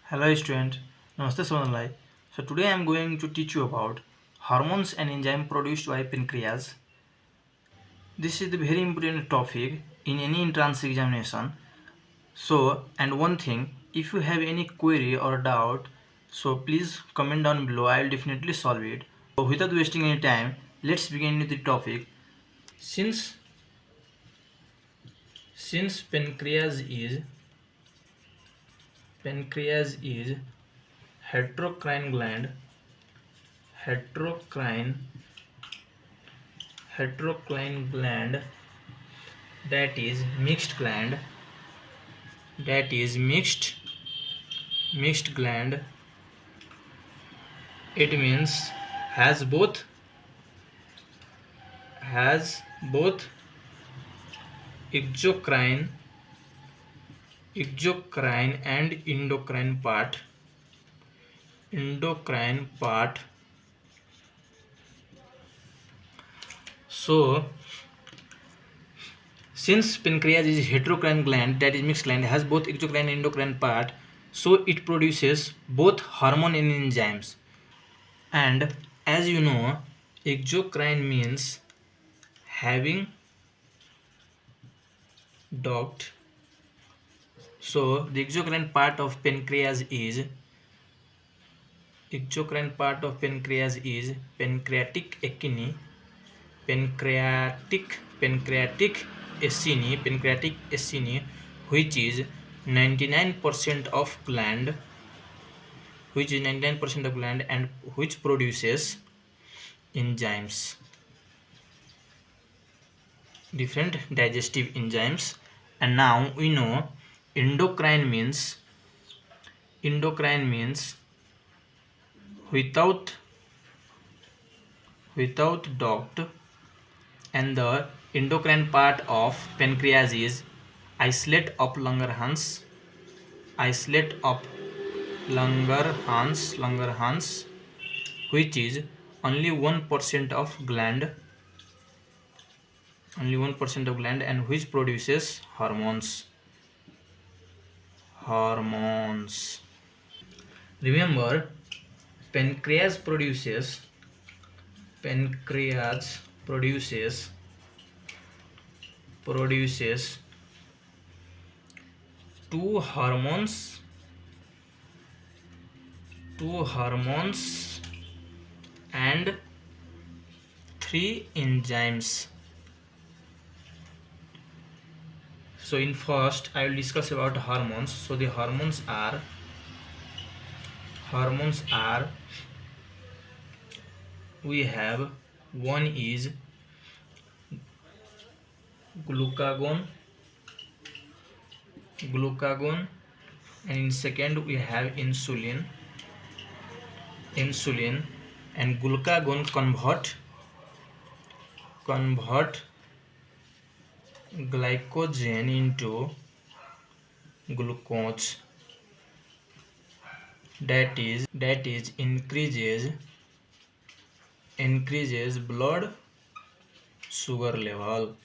Hello student, Namaste Sonalai. So today I am going to teach you about hormones and enzyme produced by pancreas. This is the very important topic in any entrance examination. So and one thing, if you have any query or doubt, so please comment down below. I will definitely solve it. So without wasting any time, let's begin with the topic. Since since pancreas is heterocrine gland, heterocrine heterocline gland, that is mixed gland. It means has both has both exocrine and endocrine part. So since pancreas is heterocrine gland, that is mixed gland, has both exocrine and endocrine part, so it produces both hormone and enzymes. And as you know, exocrine means having duct. So the exocrine part of pancreas is pancreatic acini, pancreatic acini, which is 99% of gland, and which produces enzymes, different digestive enzymes. And now we know endocrine means without duct, and the endocrine part of pancreas is isolate of Langerhans, which is only 1% of gland, and which produces hormones. Remember, pancreas produces produces two hormones and three enzymes. So in first I will discuss about hormones. So the hormones are we have one is glucagon, and in second we have insulin, and glucagon convert glycogen into glucose, that is increases blood sugar level.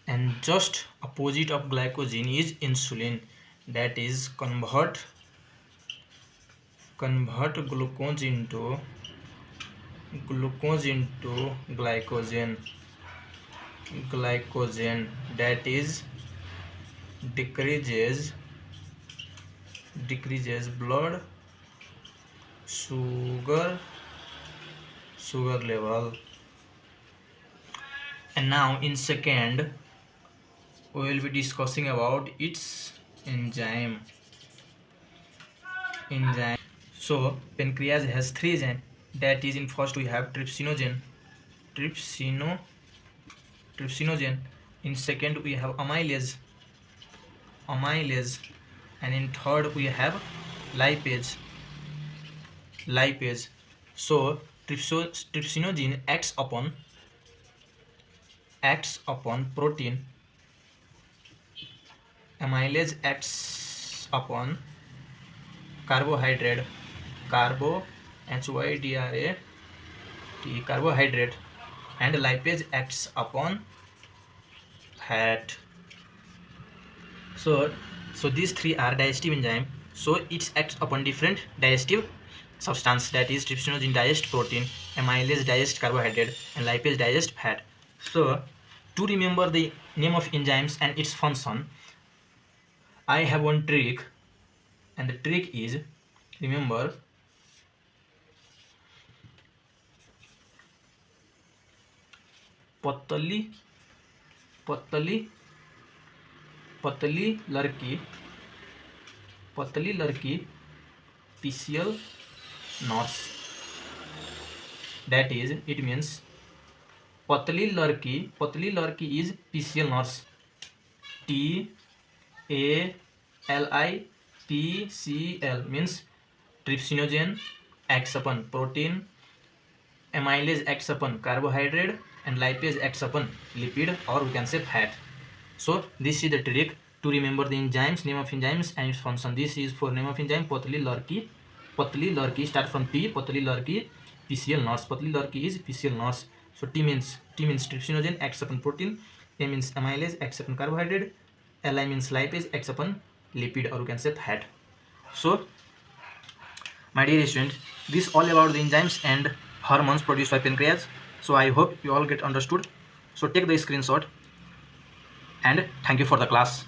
And just opposite of glycogen is insulin, that is convert glucose into glycogen, that is decreases blood sugar level. And now in second we will be discussing about its enzyme. So pancreas has three enzymes, that is in first we have trypsinogen, in second we have amylase, and in third we have lipase. So trypsinogen acts upon protein, amylase acts upon carbohydrate, carbohydrate, and lipase acts upon fat. So So these three are digestive enzyme. So it acts upon different digestive substance, that is trypsinogen digest protein, amylase digest carbohydrate, and lipase digest fat. So to remember the name of enzymes and its function, I have one trick, and the trick is, remember, पतली पतली पतली लड़की PCL nurse. That is, it means पतली लड़की is PCL nurse. TALIPCL means trypsinogen acts upon protein, amylase acts upon carbohydrate, and lipase acts upon lipid, or we can say fat. So this is the trick to remember the enzymes, name of enzymes and its function. This is for name of enzyme patli larki start from T, patli larki PCL nurse. Patli larki is PCL nurse. So T means trypsinogen acts upon protein, A means amylase acts upon carbohydrate, Li means lipase acts upon lipid, or we can say fat. So my dear student, this all about the enzymes and hormones produced by pancreas. So I hope you all get understood. So take the screenshot, and thank you for the class.